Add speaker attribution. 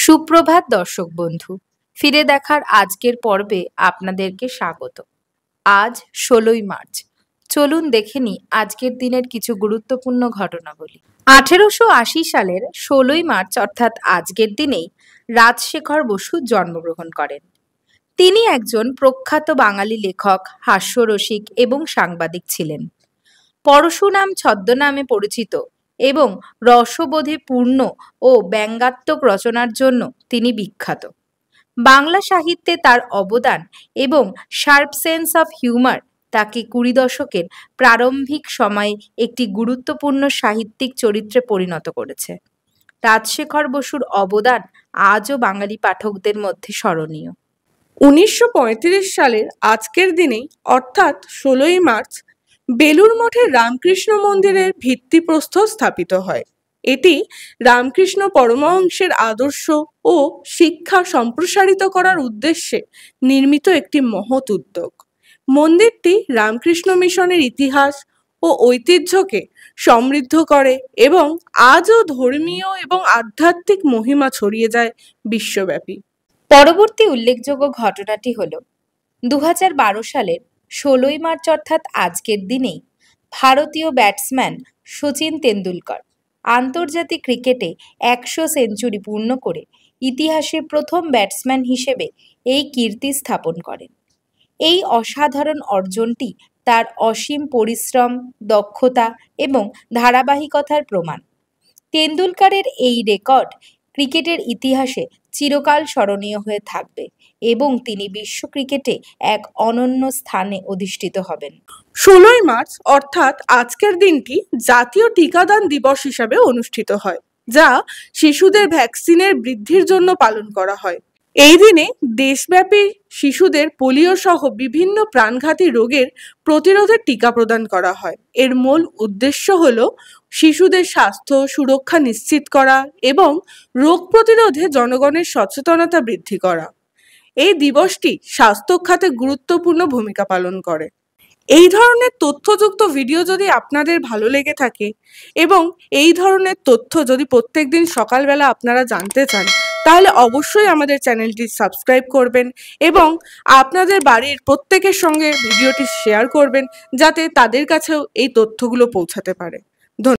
Speaker 1: সুপ্রভাত দর্শক বন্ধু, ফিরে দেখার আজকের পর্বে আপনাদেরকে স্বাগত। আজ 16ই মার্চ। চলুন দেখে নিই আজকের দিনের কিছু গুরুত্বপূর্ণ ঘটনাবলী। 1880 সালের 16ই মার্চ অর্থাৎ আজকের দিনেই রাজশেখর বসু জন্মগ্রহণ করেন। তিনি একজন প্রখ্যাত বাঙালি লেখক, হাস্যরসিক এবং সাংবাদিক ছিলেন। পরশুরাম ছদ্মনামে পরিচিত এবং রসবোধে পূর্ণ ও ব্যঙ্গাত্মক রচনার জন্য তিনি বিখ্যাত। বাংলা সাহিত্যে তার অবদান এবং শার্প সেন্স অফ হিউমার তাকে 20 দশকের প্রারম্ভিক সময়ে একটি গুরুত্বপূর্ণ সাহিত্যিক চরিত্রে পরিণত করেছে। রাজশেখর বসুর অবদান আজও বাঙালি পাঠকদের মধ্যে স্মরণীয়।
Speaker 2: 1935 সালের আজকের দিনেই অর্থাৎ 16ই মার্চ বেলুড় মঠের রামকৃষ্ণ মন্দিরের ভিত্তিপ্রস্তর স্থাপিত হয়। এটি রামকৃষ্ণ পরমহংসের আদর্শ ও শিক্ষা সম্প্রসারিত করার উদ্দেশ্যে নির্মিত একটি মহৎ উদ্যোগ। মন্দিরটি রামকৃষ্ণ মিশনের ইতিহাস ও ঐতিহ্যকে সমৃদ্ধ করে এবং আজও ধর্মীয় এবং আধ্যাত্মিক মহিমা ছড়িয়ে যায় বিশ্বব্যাপী।
Speaker 1: পরবর্তী উল্লেখযোগ্য ঘটনাটি হল 2012 সালের 16ই মার্চ অর্থাৎ আজকের দিনেই ভারতীয় ব্যাটসম্যান শচীন তেন্ডুলকর আন্তর্জাতিক ক্রিকেটে 100 সেঞ্চুরি পূর্ণ করে ইতিহাসে প্রথম ব্যাটসম্যান হিসেবে এই কীর্তি স্থাপন করেন। এই অসাধারণ অর্জনটি তার অসীম পরিশ্রম, দক্ষতা এবং ধারাবাহিকতার প্রমাণ। তেন্ডুলকরের এই রেকর্ড ক্রিকেটের ইতিহাসে চিরকাল স্মরণীয় হয়ে থাকবে এবং তিনি বিশ্ব ক্রিকেটে এক অনন্য স্থানে অধিষ্ঠিত হবেন।
Speaker 2: 16ই মার্চ অর্থাৎ আজকের দিনটি জাতীয় টিকাদান দিবস হিসাবে অনুষ্ঠিত হয়, যা শিশুদের ভ্যাকসিনের বৃদ্ধির জন্য পালন করা হয়। এই দিনে দেশব্যাপী শিশুদের পোলিও সহ বিভিন্ন প্রাণঘাতী রোগের প্রতিরোধের টিকা প্রদান করা হয়। এর মূল উদ্দেশ্য হল শিশুদের স্বাস্থ্য সুরক্ষা নিশ্চিত করা এবং রোগ প্রতিরোধে জনগণের সচেতনতা বৃদ্ধি করা। এই দিবসটি স্বাস্থ্য খাতে গুরুত্বপূর্ণ ভূমিকা পালন করে। এই ধরনের তথ্যযুক্ত ভিডিও যদি আপনাদের ভালো লেগে থাকে এবং এই ধরনের তথ্য যদি প্রত্যেকদিন সকালবেলা আপনারা জানতে চান, তাহলে অবশ্যই আমাদের চ্যানেলটি সাবস্ক্রাইব করবেন এবং আপনাদের বাড়ির প্রত্যেকের সঙ্গে ভিডিওটি শেয়ার করবেন, যাতে তাদের কাছেও এই তথ্যগুলো পৌঁছাতে পারে।